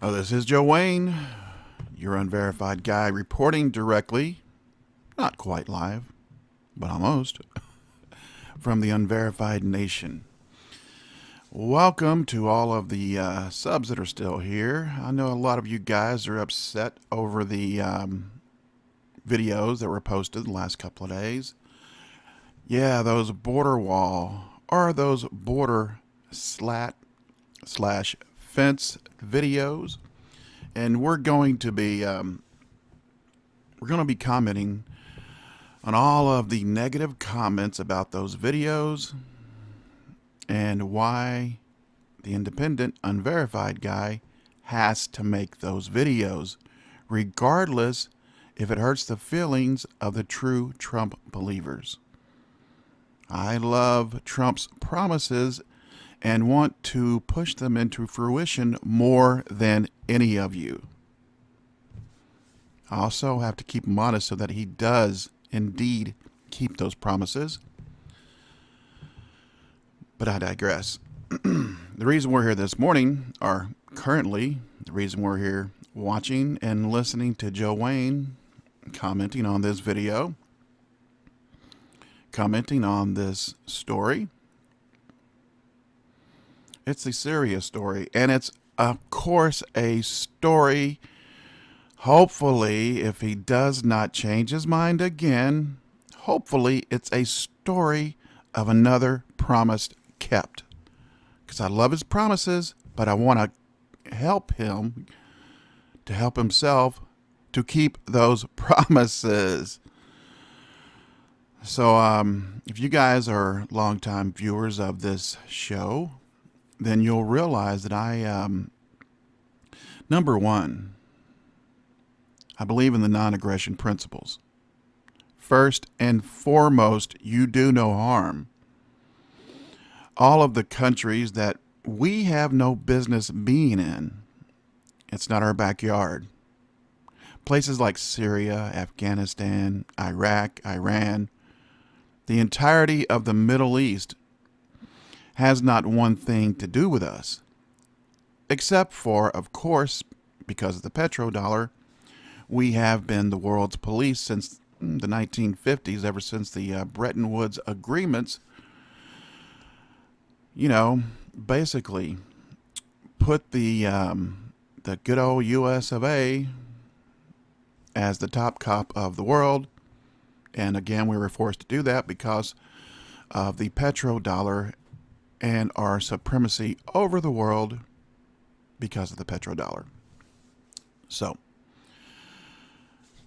Oh, this is Joe Wayne, your unverified guy, reporting directly, not quite live, but almost, from the Unverified Nation. Welcome to all of the subs that are still here. I know a lot of you guys are upset over the videos that were posted the last couple of days. Yeah, those border wall or those border slash fence videos, and we're going to be commenting on all of the negative comments about those videos and why the independent unverified guy has to make those videos, regardless if it hurts the feelings of the true Trump believers. I love Trump's promises and want to push them into fruition more than any of you. I also have to keep him honest so that he does indeed keep those promises. But I digress. The reason we're here this morning, or currently, the reason we're here watching and listening to Joe Wayne commenting on this video, commenting on this story, it's the Syria story, and it's, of course, a story. Hopefully, if he does not change his mind again, hopefully it's a story of another promise kept. Because I love his promises, but I want to help him to help himself to keep those promises. So, if you guys are longtime viewers of this show, then you'll realize that I, number one, I believe in the non-aggression principles. First and foremost, you do no harm. All of the countries that we have no business being in, it's not our backyard. Places like Syria, Afghanistan, Iraq, Iran, the entirety of the Middle East has not one thing to do with us. Except for, of course, because of the petrodollar, we have been the world's police since the 1950s, ever since the Bretton Woods agreements, basically put the good old US of A as the top cop of the world. And again, we were forced to do that because of the petrodollar and our supremacy over the world because of the petrodollar. So,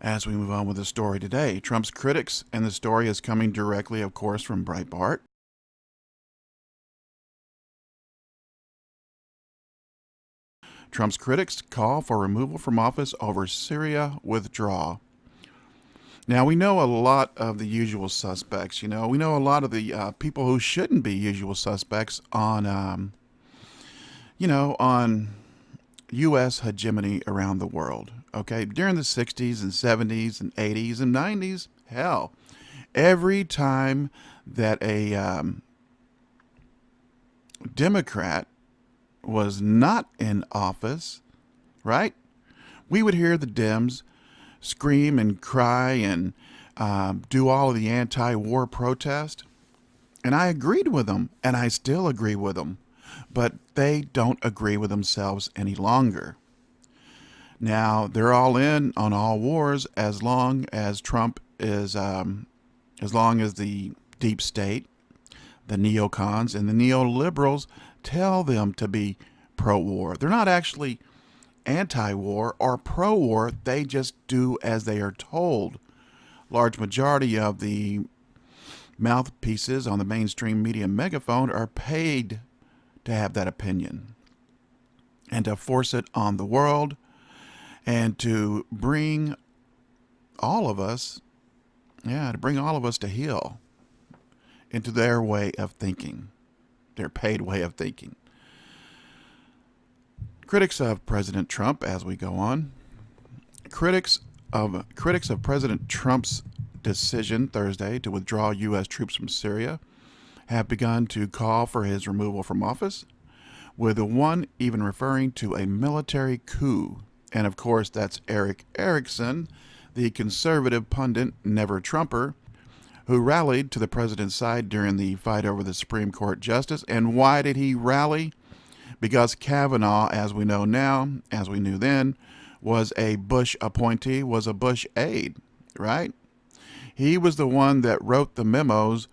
as we move on with the story today, Trump's critics, and the story is coming directly, of course, from Breitbart. Trump's critics call for removal from office over Syria withdrawal. Now, we know a lot of the usual suspects. We know a lot of the people who shouldn't be usual suspects on, on U.S. hegemony around the world. Okay, during the 60s and 70s and 80s and 90s, hell, every time that a Democrat was not in office, right, we would hear the Dems scream and cry and do all of the anti-war protest. And I agreed with them, and I still agree with them. But they don't agree with themselves any longer. Now, they're all in on all wars as long as Trump is, as long as the deep state, the neocons, and the neoliberals tell them to be pro-war. They're not actually anti-war or pro-war. They just do as they are told. Large majority of the mouthpieces on the mainstream media megaphone are paid to have that opinion and to force it on the world and to bring all of us, to heel into their way of thinking, their paid way of thinking. Critics of President Trump, as we go on, critics of President Trump's decision Thursday to withdraw U.S. troops from Syria have begun to call for his removal from office, with the one even referring to a military coup. And of course, that's Eric Erickson, the conservative pundit, never Trumper, who rallied to the president's side during the fight over the Supreme Court justice. And why did he rally? Because Kavanaugh, as we know now, as we knew then, was a Bush appointee, was a Bush aide, right? He was the one that wrote the memos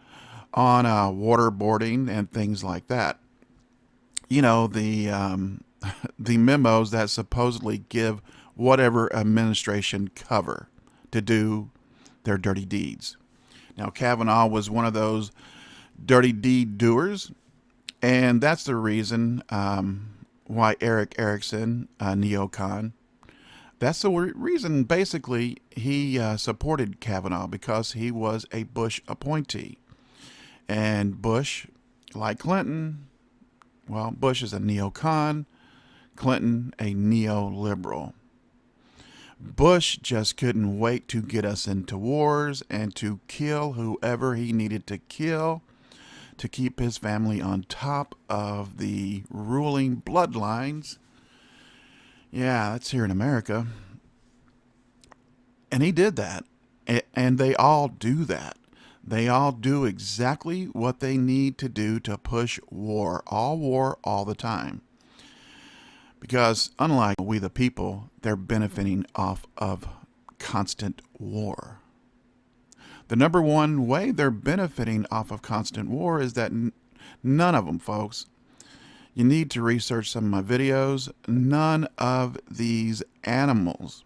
on waterboarding and things like that. You know, the the memos that supposedly give whatever administration cover to do their dirty deeds. Now, Kavanaugh was one of those dirty deed doers, and that's the reason why Eric Erickson, neocon, that's the reason basically he supported Kavanaugh, because he was a Bush appointee. And Bush, like Clinton, well, Bush is a neocon, Clinton a neoliberal. Bush just couldn't wait to get us into wars and to kill whoever he needed to kill to keep his family on top of the ruling bloodlines. Yeah, that's here in America. And he did that. And they all do that. They all do exactly what they need to do to push war all the time. Because unlike we the people, they're benefiting off of constant war. The number one way they're benefiting off of constant war is that none of them, folks, you need to research some of my videos, none of these animals,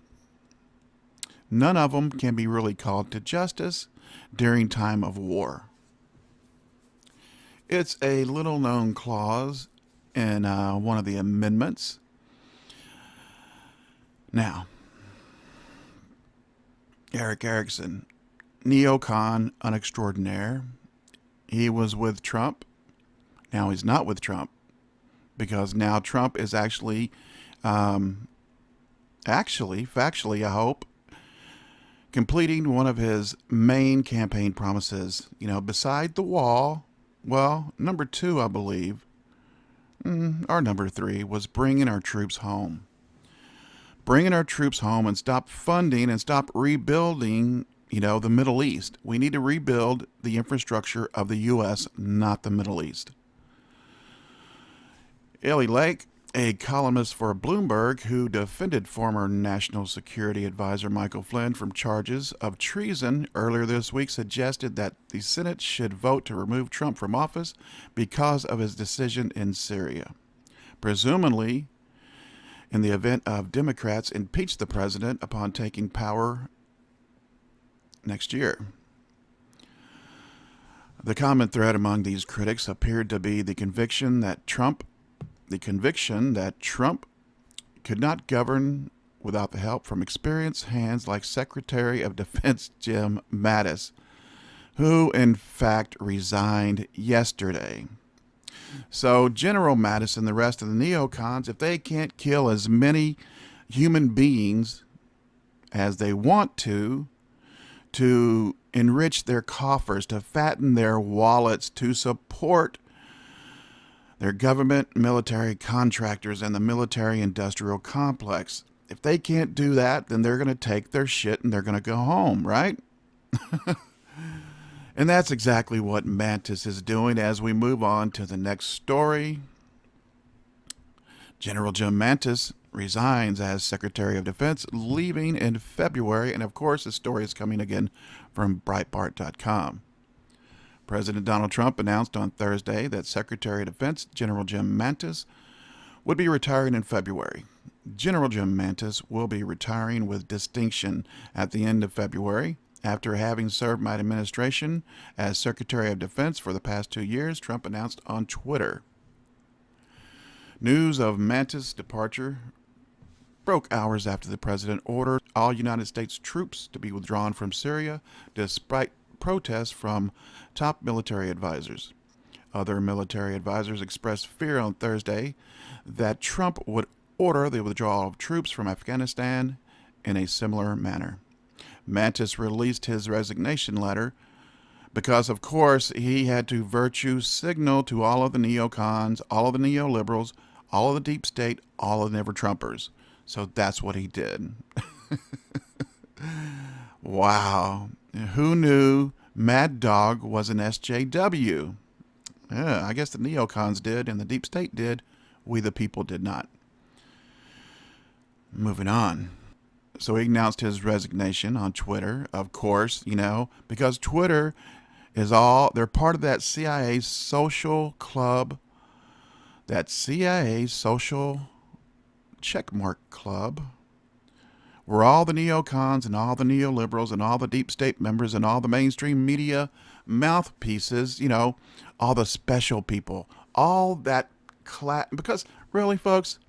none of them can be really called to justice during time of war. It's a little known clause in one of the amendments. Now, Eric Erickson, neocon un extraordinaire. He was with Trump. Now he's not with Trump, because now Trump is factually, I hope, completing one of his main campaign promises. You know, beside the wall, well, number 2, I believe, or number 3, was bringing our troops home. Bringing our troops home and stop funding and stop rebuilding, you know, the Middle East. We need to rebuild the infrastructure of the U.S., not the Middle East. Ellie Lake, a columnist for Bloomberg who defended former National Security Advisor Michael Flynn from charges of treason earlier this week, suggested that the Senate should vote to remove Trump from office because of his decision in Syria. Presumably, in the event of Democrats impeach the president upon taking power next year. The common thread among these critics appeared to be the conviction that Trump could not govern without the help from experienced hands like Secretary of Defense Jim Mattis, who in fact resigned yesterday. So General Mattis and the rest of the neocons, if they can't kill as many human beings as they want to enrich their coffers, to fatten their wallets, to support their government, military contractors, and the military-industrial complex, if they can't do that, then they're going to take their shit and they're going to go home, right? And that's exactly what Mattis is doing as we move on to the next story. General Jim Mattis resigns as Secretary of Defense, leaving in February. And of course, the story is coming again from Breitbart.com. President Donald Trump announced on Thursday that Secretary of Defense General Jim Mattis would be retiring in February. General Jim Mattis will be retiring with distinction at the end of February. After having served my administration as Secretary of Defense for the past 2 years, Trump announced on Twitter. News of Mattis' departure broke hours after the president ordered all United States troops to be withdrawn from Syria, despite protests from top military advisors. Other military advisors expressed fear on Thursday that Trump would order the withdrawal of troops from Afghanistan in a similar manner. Mattis released his resignation letter because, of course, he had to virtue signal to all of the neocons, all of the neoliberals, all of the deep state, all of the never Trumpers. So that's what he did. Wow. Who knew Mad Dog was an SJW? Yeah, I guess the neocons did and the deep state did. We the people did not. Moving on. So he announced his resignation on Twitter, of course, because Twitter is they're part of that CIA social club, that CIA social checkmark club, where all the neocons and all the neoliberals and all the deep state members and all the mainstream media mouthpieces, all the special people, all that because really, folks,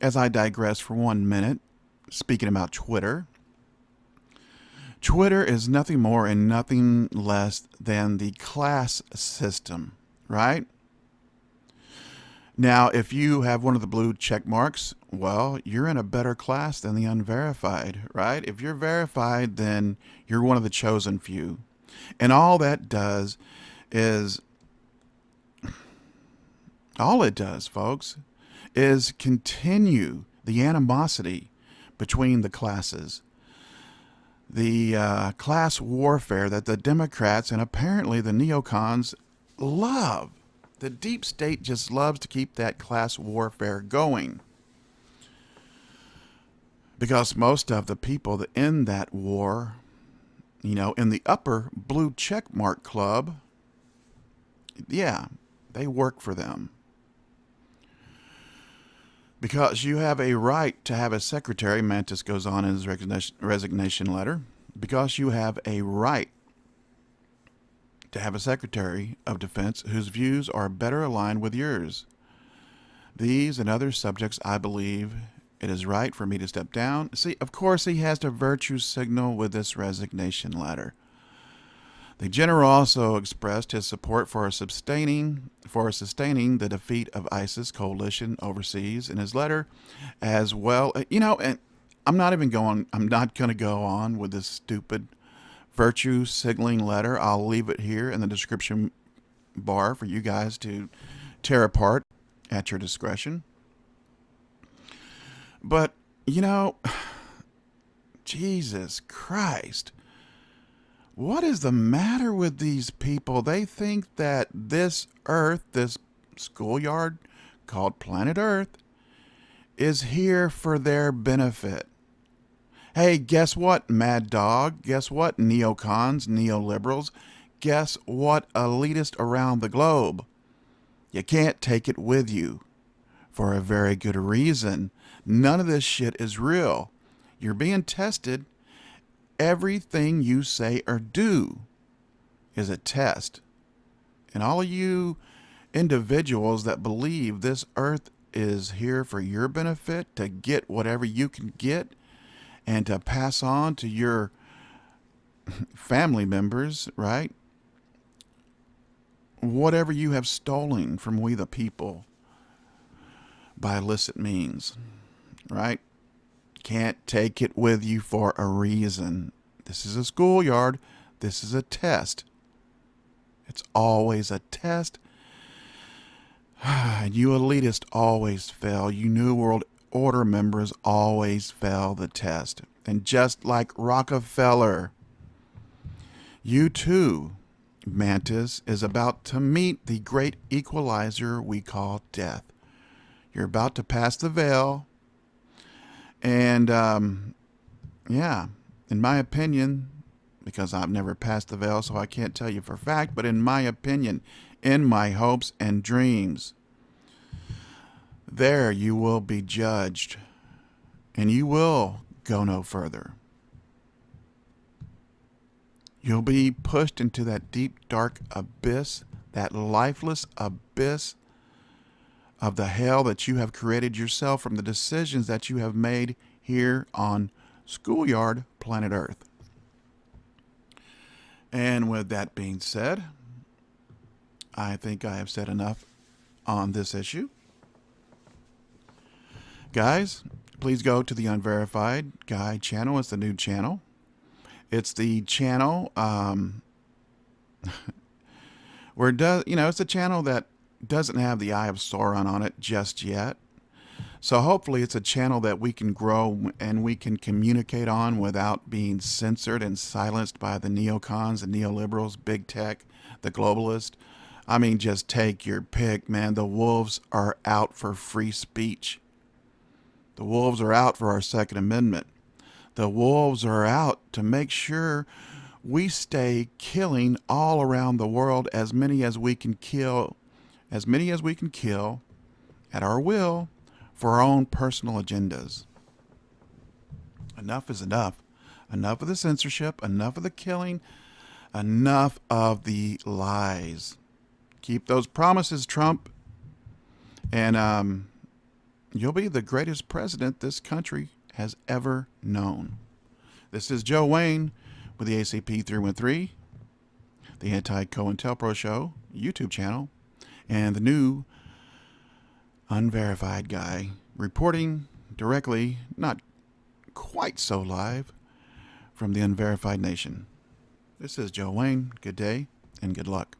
as I digress for 1 minute, speaking about Twitter, Twitter is nothing more and nothing less than the class system, right? Now, if you have one of the blue check marks, well, you're in a better class than the unverified, right? If you're verified, then you're one of the chosen few. And all it does, folks, is continue the animosity between the classes. The class warfare that the Democrats and apparently the neocons love. The deep state just loves to keep that class warfare going. Because most of the people in that war, in the upper blue checkmark club, yeah, they work for them. Because you have a right to have a secretary, Mattis goes on in his resignation letter, because you have a right to have a secretary of defense whose views are better aligned with yours. These and other subjects, I believe it is right for me to step down. See, of course, he has to virtue signal with this resignation letter. The general also expressed his support for sustaining the defeat of ISIS coalition overseas in his letter as well. And I'm not going to go on with this stupid virtue signaling letter. I'll leave it here in the description bar for you guys to tear apart at your discretion. But, Jesus Christ. What is the matter with these people? They think that this Earth, this schoolyard called planet Earth, is here for their benefit. Hey, guess what, Mad Dog? Guess what, neocons, neoliberals? Guess what, elitists around the globe? You can't take it with you. For a very good reason. None of this shit is real. You're being tested. Everything you say or do is a test. And all of you individuals that believe this earth is here for your benefit, to get whatever you can get, and to pass on to your family members, right? Whatever you have stolen from we the people by illicit means, right? Can't take it with you for a reason. This is a schoolyard. This is a test. It's always a test. And you elitists always fail. You New World Order members always fail the test. And just like Rockefeller, you too, Mantis, is about to meet the great equalizer we call death. You're about to pass the veil. And, yeah, in my opinion, because I've never passed the veil, so I can't tell you for a fact, but in my opinion, in my hopes and dreams, there you will be judged, and you will go no further. You'll be pushed into that deep, dark abyss, that lifeless abyss of the hell that you have created yourself from the decisions that you have made here on Schoolyard Planet Earth. And with that being said, I think I have said enough on this issue. Guys, please go to the UnVerified Guy channel. It's the new channel. It's the channel where it's a channel that doesn't have the Eye of Sauron on it just yet. So hopefully it's a channel that we can grow and we can communicate on without being censored and silenced by the neocons, the neoliberals, big tech, the globalists. I mean, just take your pick, man. The wolves are out for free speech. The wolves are out for our Second Amendment. The wolves are out to make sure we stay killing all around the world, as many as we can kill, at our will for our own personal agendas. Enough is enough. Enough of the censorship, enough of the killing, enough of the lies. Keep those promises, Trump, and you'll be the greatest president this country has ever known. This is Joe Wayne with the ACP 313, the Anti-COINTELPRO Show YouTube channel, and the new UnVerified guy, reporting directly, not quite so live, from the UnVerified Nation. This is Joe Wayne. Good day and good luck.